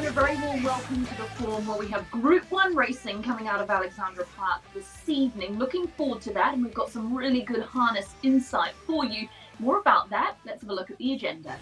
and a very warm welcome to the forum where we have Group 1 racing coming out of Alexandra Park this evening. Looking forward to that, and we've got some really good harness insight for you. More about that, let's have a look at the agenda.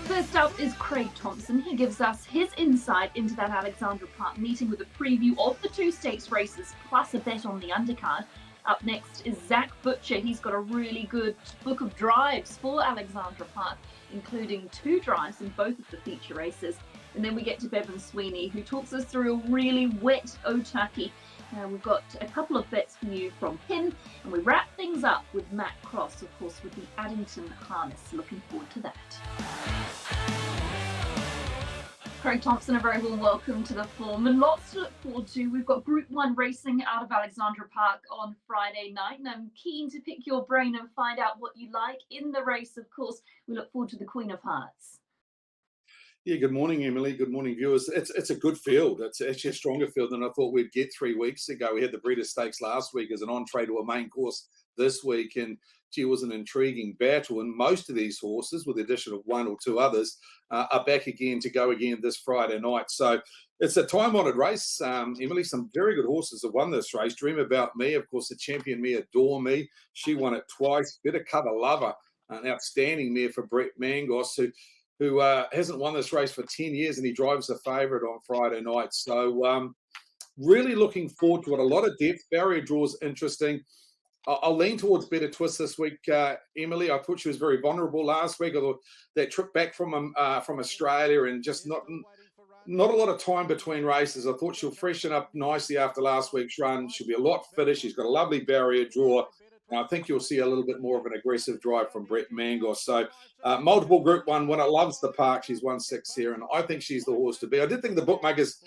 First up is Craig Thompson. He gives us his insight into that Alexandra Park meeting with a preview of the two stakes races, plus a bet on the undercard. Up next is Zach Butcher. He's got a really good book of drives for Alexandra Park, including 2 drives in both of the feature races. And then we get to Bevan Sweeney, who talks us through a really wet Otaki. We've got a couple of bets for you from him, and we wrap things up with Matt Cross, of course, with the Addington harness. Looking forward to that. Craig Thompson, a very warm welcome to the forum, and lots to look forward to. We've got Group 1 racing out of Alexandra Park on Friday night, and I'm keen to pick your brain and find out what you like in the race. Of course, we look forward to the Queen of Hearts. Yeah, good morning, Emily. Good morning, viewers. It's a good field. It's actually a stronger field than I thought we'd get 3 weeks ago. We had the Breeders' Stakes last week as an entree to a main course this week, and it was an intriguing battle. And most of these horses, with the addition of 1 or 2 others, are back again to go again this Friday night. So it's a time-honoured race, Emily. Some very good horses have won this race. Dream About Me, of course, the champion mare, Adore Me. She won it twice. Better Cover Lover, an outstanding mare for Brett Mangos, who hasn't won this race for 10 years, and he drives the favourite on Friday night. So really looking forward to it. A lot of depth. Barrier draws interesting. I'll lean towards Better Twist this week, Emily. I thought she was very vulnerable last week. I thought that trip back from Australia and just not a lot of time between races. I thought she'll freshen up nicely after last week's run. She'll be a lot fitter. She's got a lovely barrier draw. And I think you'll see a little bit more of an aggressive drive from Brett Mangos. So multiple Group 1 winner, loves the park. She's won 6 here, and I think she's the horse to be. I did think the bookmakers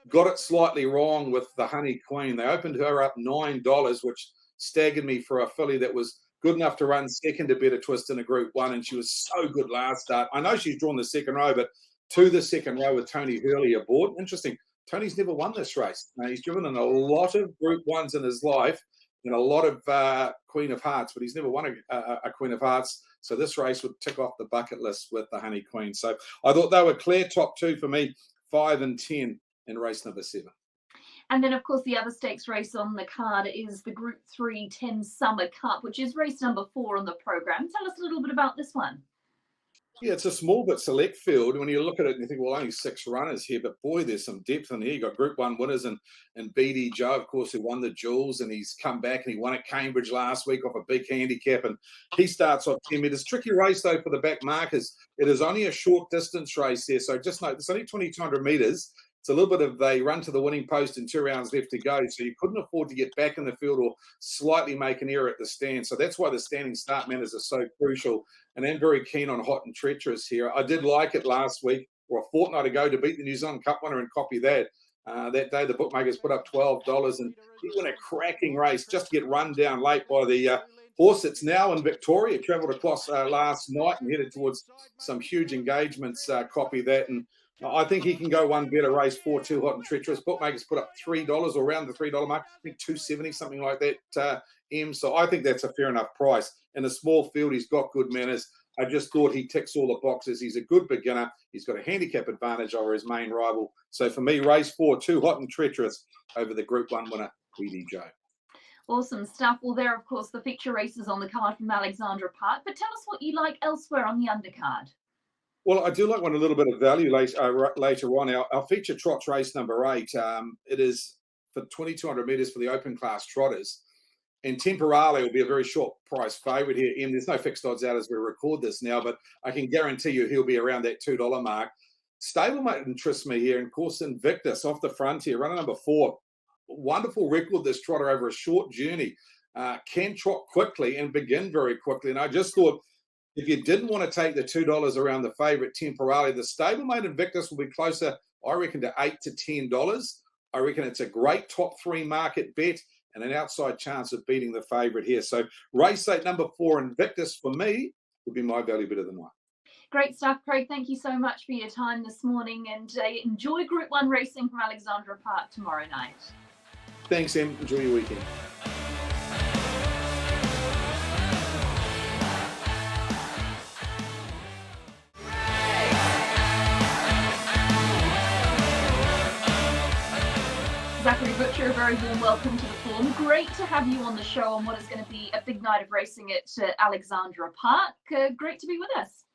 got it slightly wrong with the Honey Queen. They opened her up $9, which staggered me for a filly that was good enough to run second to Better Twist in a Group 1, and she was so good last start. I know she's drawn the second row, but to the second row with Tony Hurley aboard. Interesting. Tony's never won this race. He's driven in a lot of Group 1s in his life, and a lot of Queen of Hearts, but he's never won a Queen of Hearts. So this race would tick off the bucket list with the Honey Queen. So I thought they were clear top 2 for me, 5 and 10 in race number 7. And then, of course, the other stakes race on the card is the Group 3 10 Summer Cup, which is race number 4 on the programme. Tell us a little bit about this one. Yeah, it's a small but select field. When you look at it and you think, well, only 6 runners here, but boy, there's some depth in here. You've got Group 1 winners and BD Joe, of course, who won the Jewels, and he's come back and he won at Cambridge last week off a big handicap, and he starts off 10 metres. Tricky race, though, for the back markers. It is only a short distance race here, so just note, it's only 2,200 metres. It's a little bit of they run to the winning post and 2 rounds left to go. So you couldn't afford to get back in the field or slightly make an error at the stand. So that's why the standing start manners are so crucial. And I'm very keen on Hot and Treacherous here. I did like it last week or a fortnight ago to beat the New Zealand Cup winner and copy that. That day, the bookmakers put up $12, and he won a cracking race just to get run down late by the horse that's now in Victoria. Travelled across last night and headed towards some huge engagements. Copy that. And I think he can go one better. Race 4-2 Hot and Treacherous. Bookmakers put up $3 or around the $3 mark. I think $2.70, something like that, So I think that's a fair enough price. In a small field, he's got good manners. I just thought he ticks all the boxes. He's a good beginner. He's got a handicap advantage over his main rival. So for me, race 4-2 Hot and Treacherous over the Group 1 winner, BD Joe. Awesome stuff. Well, there, of course, the feature races on the card from Alexandra Park. But tell us what you like elsewhere on the undercard. Well, I do like one a little bit of value later on. Our feature trots race number 8. It is for 2,200 metres for the open class trotters. And Temporale will be a very short price favourite here. And there's no fixed odds out as we record this now, but I can guarantee you he'll be around that $2 mark. Stablemate interests me here. And of course, Invictus off the front here, runner number 4. Wonderful record, this trotter over a short journey. Can trot quickly and begin very quickly. And I just thought, if you didn't want to take the $2 around the favourite Temporale, the stablemate Invictus will be closer, I reckon, to $8 to $10. I reckon it's a great top 3 market bet and an outside chance of beating the favourite here. So race 8, number 4, Invictus, for me, would be my value bit of the night. Great stuff, Craig. Thank you so much for your time this morning, and enjoy Group 1 racing from Alexandra Park tomorrow night. Thanks, Em. Enjoy your weekend. Butcher, a very warm welcome to the forum. Great to have you on the show on what is going to be a big night of racing at Alexandra Park. Great to be with us.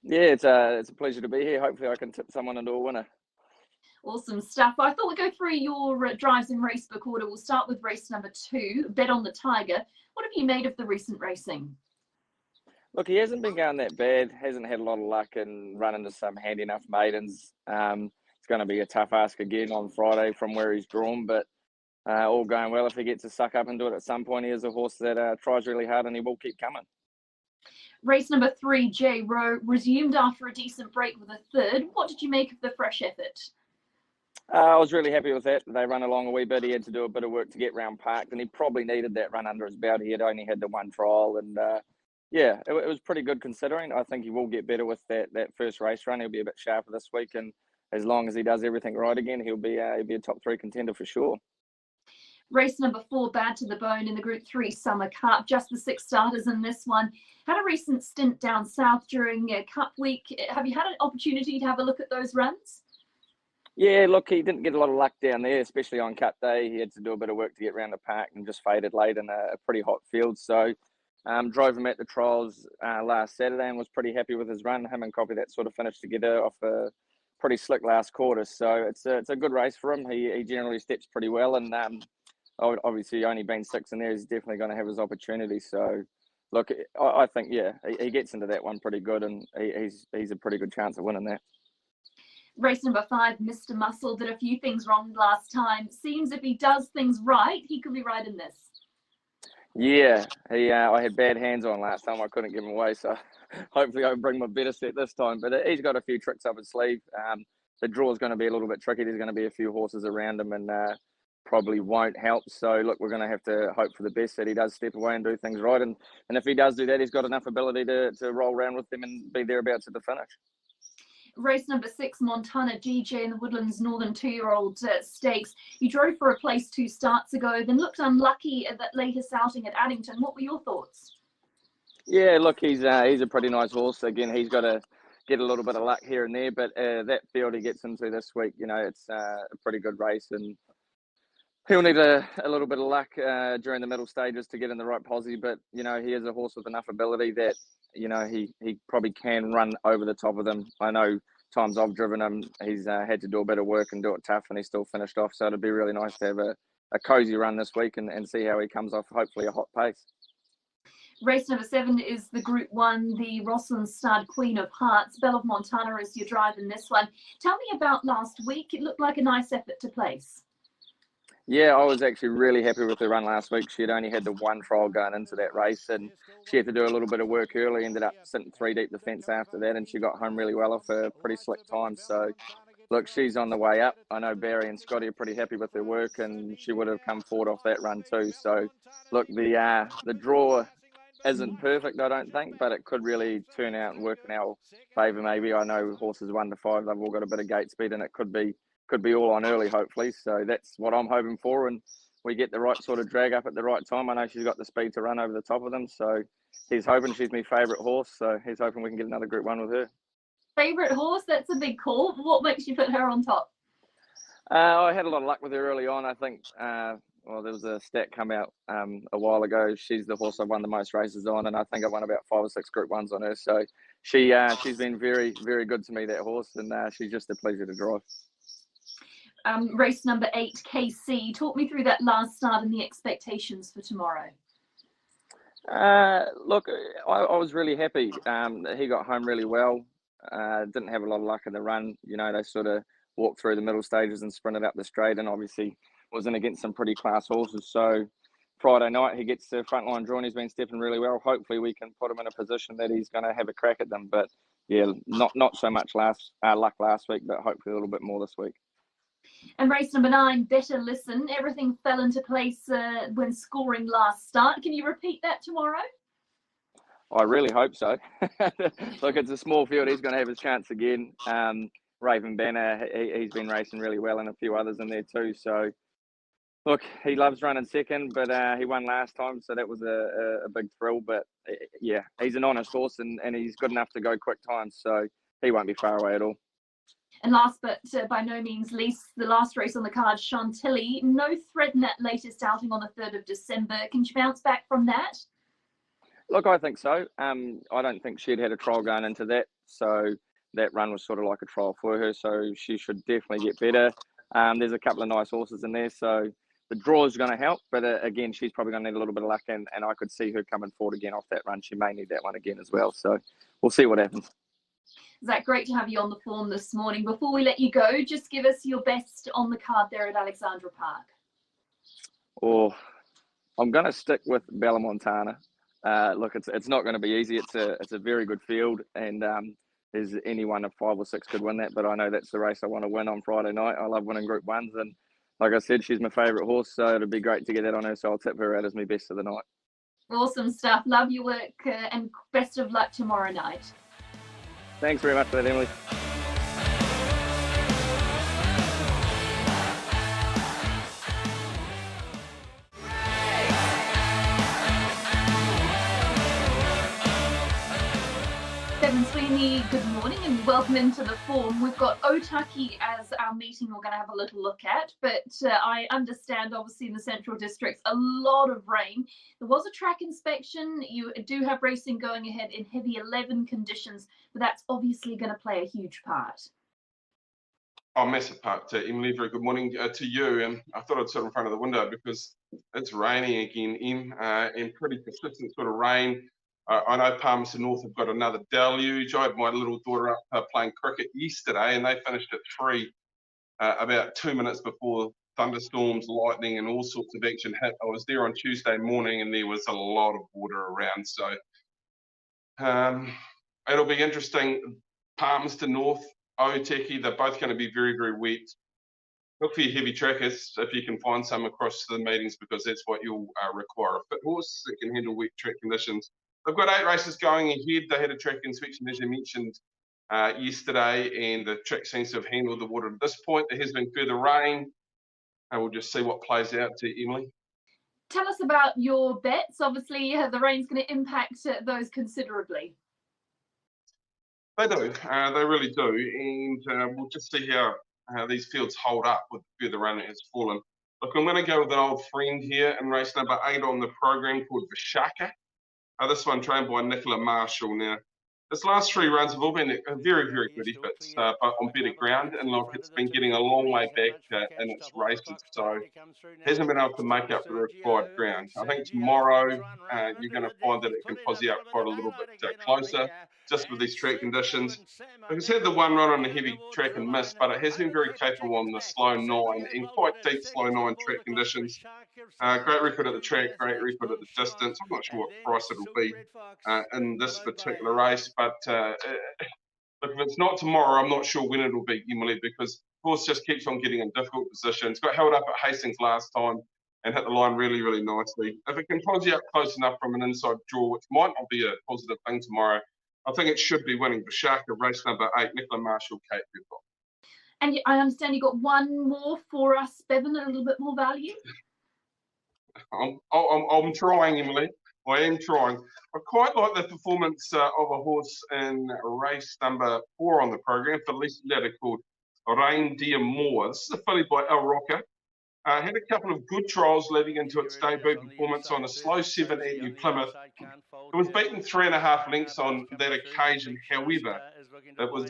Yeah, it's a pleasure to be here. Hopefully I can tip someone into a winner. Awesome stuff. I thought we'd go through your drives in racebook order. We'll start with race number 2, Bet on the Tiger. What have you made of the recent racing? Look, he hasn't been going that bad. Hasn't had a lot of luck and run into some handy enough maidens. It's going to be a tough ask again on Friday from where he's drawn, but all going well. If he gets to suck up and do it at some point, he is a horse that tries really hard and he will keep coming. Race number 3, J Rowe, resumed after a decent break with a third. What did you make of the fresh effort? I was really happy with that. They run along a wee bit. He had to do a bit of work to get round parked, and he probably needed that run under his belt. He had only had the one trial, and yeah, it was pretty good considering. I think he will get better with that first race run. He'll be a bit sharper this week, and as long as he does everything right again, he'll be a top 3 contender for sure. Race number 4, Bad to the Bone in the Group 3 Summer Cup. Just the 6 starters in this one. Had a recent stint down south during Cup Week. Have you had an opportunity to have a look at those runs? Yeah, look, he didn't get a lot of luck down there, especially on Cup Day. He had to do a bit of work to get around the park and just faded late in a pretty hot field. So drove him at the trials last Saturday and was pretty happy with his run. Him and Copy that sort of finished together off a pretty slick last quarter. So it's a good race for him. He generally steps pretty well, and obviously only been 6 in there. He's definitely going to have his opportunity. So look, I think, yeah, he gets into that one pretty good, and he's a pretty good chance of winning that. Race number 5, Mr. Muscle, did a few things wrong last time. Seems if he does things right, he could be right in this. Yeah, I had bad hands on last time. I couldn't give him away, so hopefully I'll bring my better set this time. But he's got a few tricks up his sleeve. The draw is going to be a little bit tricky. There's going to be a few horses around him, and probably won't help. So look, we're going to have to hope for the best that he does step away and do things right. And if he does do that, he's got enough ability to roll around with them and be thereabouts at the finish. Race number 6, Montana DJ in the Woodlands Northern 2-year-old Stakes. You drove for a place 2 starts ago, then looked unlucky at that latest outing at Addington. What were your thoughts? Yeah, look, he's a pretty nice horse. Again, he's got to get a little bit of luck here and there, but that field he gets into this week, it's a pretty good race, and he'll need a little bit of luck during the middle stages to get in the right posse. But he is a horse with enough ability that he probably can run over the top of them. I know times I've driven him, he's had to do a bit of work and do it tough, and he's still finished off. So it'd be really nice to have a cozy run this week and see how he comes off, hopefully a hot pace. Race number 7 is the Group 1, the Rosslyn Stud Queen of Hearts. Belle of Montana is your drive in this one. Tell me about last week. It looked like a nice effort to place. Yeah, I was actually really happy with her run last week. She had only had the one trial going into that race, and she had to do a little bit of work early, ended up sitting 3 deep the fence after that, and she got home really well off a pretty slick time. So, look, she's on the way up. I know Barry and Scotty are pretty happy with her work, and she would have come forward off that run too. So, look, the draw isn't perfect, I don't think, but it could really turn out and work in our favour maybe. I know horses 1 to 5, they've all got a bit of gate speed, and it could be all on early, hopefully. So that's what I'm hoping for, and we get the right sort of drag up at the right time. I know she's got the speed to run over the top of them, so he's hoping. She's my favourite horse, so he's hoping we can get another Group 1 with her. Favourite horse? That's a big call. What makes you put her on top? I had a lot of luck with her early on. I think, there was a stat come out a while ago. She's the horse I've won the most races on, and I think I've won about 5 or 6 Group 1s on her. So she's been very, very good to me, that horse, and she's just a pleasure to drive. Race number 8, KC. Talk me through that last start and the expectations for tomorrow. Look, I was really happy. He got home really well. Didn't have a lot of luck in the run. They sort of walked through the middle stages and sprinted up the straight, and obviously was in against some pretty class horses. So Friday night he gets the front line drawn. He's been stepping really well. Hopefully we can put him in a position that he's going to have a crack at them. But yeah, not so much luck last week, but hopefully a little bit more this week. And race number 9, Better Listen. Everything fell into place when scoring last start. Can you repeat that tomorrow? I really hope so. Look, it's a small field. He's going to have his chance again. Raven Banner, he's been racing really well, and a few others in there too. So, look, he loves running second, but he won last time, so that was a big thrill. But yeah, he's an honest horse, and he's good enough to go quick times, so he won't be far away at all. And last but by no means least, the last race on the card, Chantilly, no threat in that latest outing on the 3rd of December. Can she bounce back from that? Look, I think so. I don't think she'd had a trial going into that, so that run was sort of like a trial for her, so she should definitely get better. There's a couple of nice horses in there, so the draw is going to help, but again, she's probably going to need a little bit of luck, and I could see her coming forward again off that run. She may need that one again as well, so we'll see what happens. Zach, great to have you on the form this morning. Before we let you go, just give us your best on the card there at Alexandra Park. Oh, I'm going to stick with Bella Montana. Look, it's not going to be easy. It's a very good field, and there's any one of 5 or 6 could win that, but I know that's the race I want to win on Friday night. I love winning Group 1s, and like I said, she's my favourite horse, so it'd be great to get that on her, so I'll tip her out as my best of the night. Awesome stuff. Love your work, and best of luck tomorrow night. Thanks very much for that, Emily. Bevan Sweeney, good morning and welcome into the form. We've got Otaki as our meeting we're going to have a little look at, but I understand obviously in the Central Districts a lot of rain. There was a track inspection. You do have racing going ahead in heavy 11 conditions, but that's obviously going to play a huge part. Oh, massive part, Emily. Very good morning to you. And I thought I'd sit in front of the window because it's raining again, and pretty consistent sort of rain. I know Palmerston North have got another deluge. I had my little daughter up playing cricket yesterday, and they finished at 3, about 2 minutes before thunderstorms, lightning, and all sorts of action hit. I was there on Tuesday morning, and there was a lot of water around. So it'll be interesting. Palmerston North, Otaki, they're both going to be very, very wet. Look for your heavy trackers if you can find some across the meetings, because that's what you'll require. A fit horse that can handle wet track conditions. They've got 8 races going ahead. They had a track inspection, as you mentioned, yesterday, and the track seems to have handled the water at this point. There has been further rain, and we'll just see what plays out to Emily. Tell us about your bets. Obviously, the rain's going to impact those considerably. They do. They really do. And we'll just see how these fields hold up with the further rain that has fallen. Look, I'm going to go with an old friend here in race number 8 on the program called Vishaka. This one trained by Nicola Marshall. Now, this last 3 runs have all been very, very good efforts, but on better ground. And look, it's been getting a long way back in its races, so hasn't been able to make up for the required ground. I think tomorrow you're going to find that it can posse up quite a little bit closer, just with these track conditions. It's had the 1 run on the heavy track and miss, but it has been very capable on the slow 9 and quite deep slow 9 track conditions. Great record at the track, great record at the distance. I'm not sure what price it'll be in this particular race, but look, if it's not tomorrow, I'm not sure when it'll be, Emily, because the horse just keeps on getting in difficult positions. Got held up at Hastings last time and hit the line really, really nicely. If it can posse up close enough from an inside draw, which might not be a positive thing tomorrow, I think it should be winning Vishaka, race number 8, Nicola Marshall, Kate Pepper. And I understand you got one more for us, Bevan, a little bit more value. I'm trying, Emily. I am trying. I quite like the performance of a horse in race number 4 on the program, for Lisa Ladder, called Reindeer Moore. This is a filly by El Rocker. Had a couple of good trials leading into its debut performance on a slow 7 at New Plymouth. It was beaten 3.5 lengths on that occasion. However, it was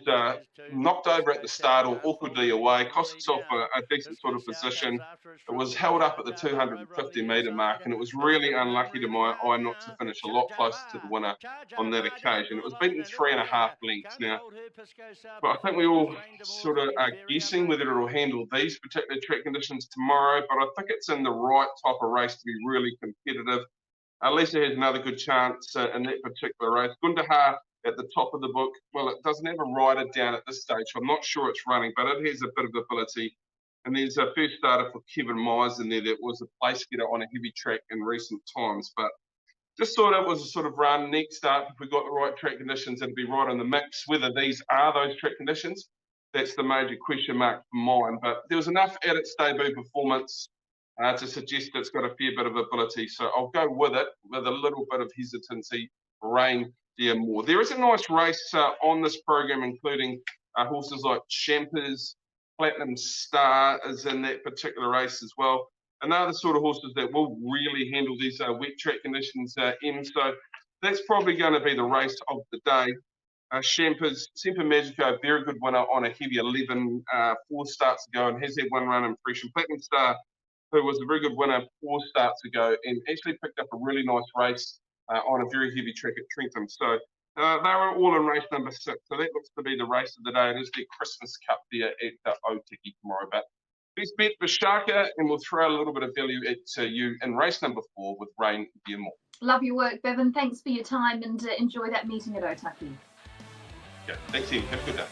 knocked over at the start or awkwardly away, cost itself a decent sort of position. It was held up at the 250 metre mark, and it was really unlucky to my eye not to finish a lot closer to the winner on that occasion. It was beaten 3.5 lengths. Now, but I think we all sort of are guessing whether it'll handle these particular track conditions tomorrow, but I think it's in the right type of race to be really competitive. Lisa has another good chance in that particular race. Gundahar at the top of the book. Well, it doesn't have a rider down at this stage, so I'm not sure it's running, but it has a bit of ability. And there's a first starter for Kevin Myers in there that was a place getter on a heavy track in recent times. But just thought it was a sort of run. Next up, if we got the right track conditions, it'd be right on the mix. Whether these are those track conditions, that's the major question mark for mine. But there was enough at its debut performance to suggest it's got a fair bit of ability. So I'll go with it with a little bit of hesitancy. Reindeer Moore. There is a nice race on this program, including Horses like Champers, Platinum Star is in that particular race as well. And they're the sort of horses that will really handle these wet track conditions, M. So that's probably going to be the race of the day. Champers, Semper Magico, very good winner on a heavy 11, 4 starts ago, and has had one run impression. Platinum Star, who was a very good winner 4 starts ago, and actually picked up a really nice race on a very heavy track at Trentham. So they were all in race number 6. So that looks to be the race of the day. It is the Christmas Cup there at Otaki tomorrow. But best bet for Shaka, and we'll throw a little bit of value at you in race number 4 with Rain Dearmore. Love your work, Bevan. Thanks for your time, and enjoy that meeting at Otaki. Yeah, thanks, Ian. Have a good day.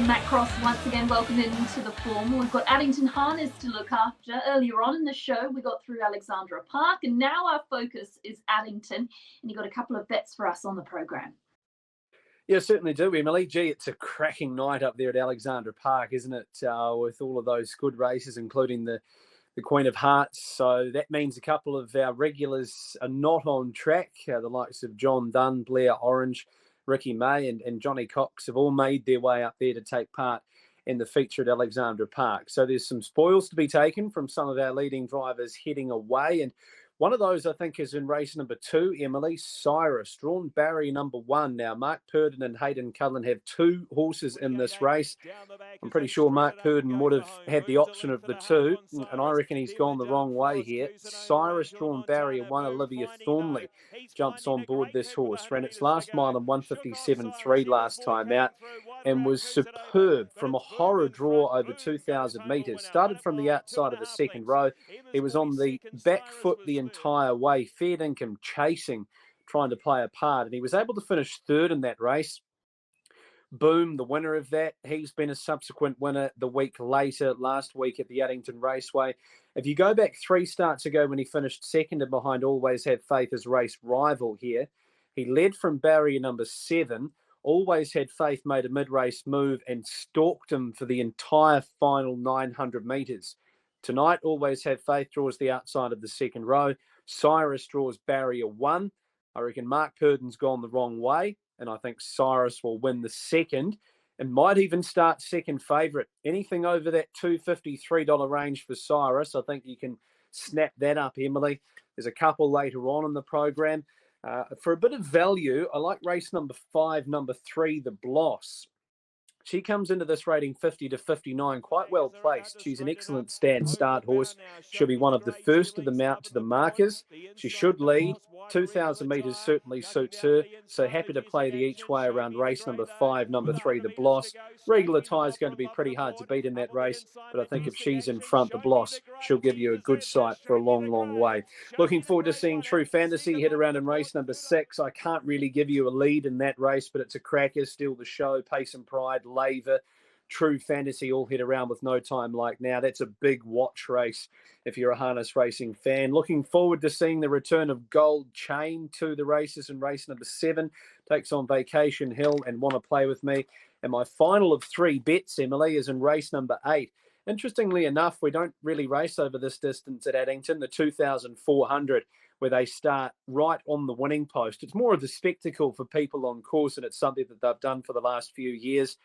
Matt Cross once again welcome into the formal. We've got Addington Harness to look after. Earlier on in the show, we got through Alexandra Park, and now our focus is Addington, and you got a couple of bets for us on the program. Yeah, certainly do, Emily. Gee, it's a cracking night up there at Alexandra Park, isn't it? With all of those good races, including the Queen of Hearts. So that means a couple of our regulars are not on track. The likes of John Dunn, Blair Orange, Ricky May and Johnny Cox have all made their way up there to take part in the feature at Alexandra Park. So there's some spoils to be taken from some of our leading drivers heading away. And one of those, I think, is in race number 2, Emily, Cyrus, drawn barrier number 1. Now, Mark Purdon and Hayden Cullen have 2 horses in this race. I'm pretty sure Mark Purdon would have had the option of the 2, and I reckon he's gone the wrong way here. Cyrus, drawn barrier 1, Olivia Thornley jumps on board this horse. Ran its last mile in 1:57.3 last time out and was superb from a horror draw over 2,000 metres. Started from the outside of the second row. He was on the back foot the entire way, fair income chasing, trying to play a part, and he was able to finish 3rd in that race. Boom, the winner of that. He's been a subsequent winner the week later, last week at the Addington Raceway. If you go back 3 starts ago when he finished 2nd and behind Always Have Faith as race rival here, he led from barrier number 7. Always Had Faith made a mid-race move and stalked him for the entire final 900 metres. Tonight, Always Have Faith draws the outside of the second row. Cyrus draws barrier 1. I reckon Mark Purdon's gone the wrong way, and I think Cyrus will win the second and might even start second favourite. Anything over that $253 range for Cyrus, I think you can snap that up, Emily. There's a couple later on in the program. For a bit of value, I like race number 5, number 3, the Bloss. She comes into this rating 50 to 59, quite well placed. She's an excellent start horse. She'll be one of the first of them out to the markers. She should lead. 2,000 metres certainly suits her. So happy to play the each way around race number 5, number 3, the Bloss. Regular Tie is going to be pretty hard to beat in that race, but I think if she's in front, the Bloss, she'll give you a good sight for a long, long way. Looking forward to seeing True Fantasy head around in race number 6. I can't really give you a lead in that race, but it's a cracker. Still the show, Pace and Pride, Laver, True Fantasy all head around with No Time Like Now. That's a big watch race if you're a harness racing fan. Looking forward to seeing the return of Gold Chain to the races in race number 7. Takes on Vacation Hill and Want to Play With Me. And my final of 3 bets, Emily, is in race number 8. Interestingly enough, we don't really race over this distance at Addington, the 2,400, where they start right on the winning post. It's more of a spectacle for people on course, and it's something that they've done for the last few years.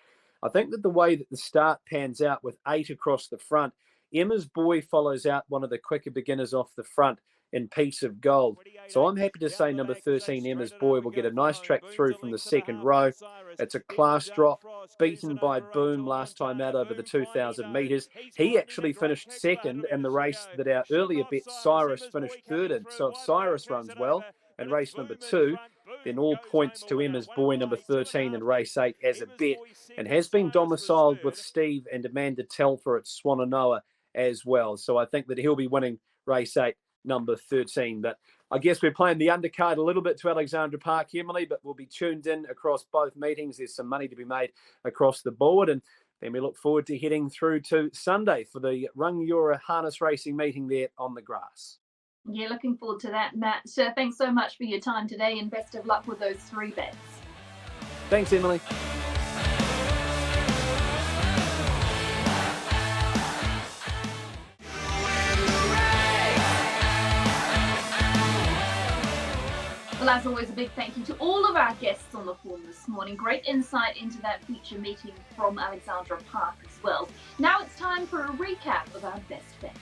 I think that the way that the start pans out with 8 across the front, Emma's Boy follows out one of the quicker beginners off the front in Piece of Gold. So I'm happy to say number 13, Emma's Boy, will get a nice track through from the second row. It's a class drop, beaten by Boom last time out over the 2,000 metres. He actually finished second in the race that our earlier bet, Cyrus, finished 3rd in. So if Cyrus runs well in race number 2, then all points to Emma's Boy, number 13, in race 8 as a bet, and has been domiciled with Steve and Amanda Telfer at Swannanoa as well. So I think that he'll be winning race 8, number 13. But I guess we're playing the undercard a little bit to Alexandra Park, Emily, but we'll be tuned in across both meetings. There's some money to be made across the board, and then we look forward to heading through to Sunday for the Rangiora Harness Racing meeting there on the grass. Yeah, looking forward to that, Matt. Thanks so much for your time today, and best of luck with those 3 bets. Thanks, Emily. as always, a big thank you to all of our guests on the form this morning. Great insight into that feature meeting from Alexandra Park as well. Now it's time for a recap of our best bets.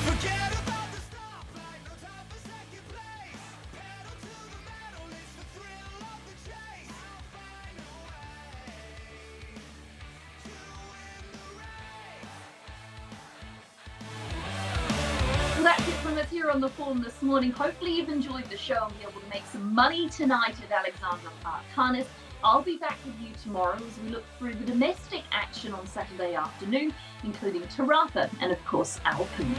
Forget about the stoplight, no time for second place. Pedal to the metal, it's the thrill of the chase. I'll find a way to win the race. Well, that's it from us here on the form this morning. Hopefully you've enjoyed the show and be able to make some money tonight at Alexandra Park Harness. I'll be back with you tomorrow as we look through the domestic action on Saturday afternoon, including Tarapa and, of course, Alpine.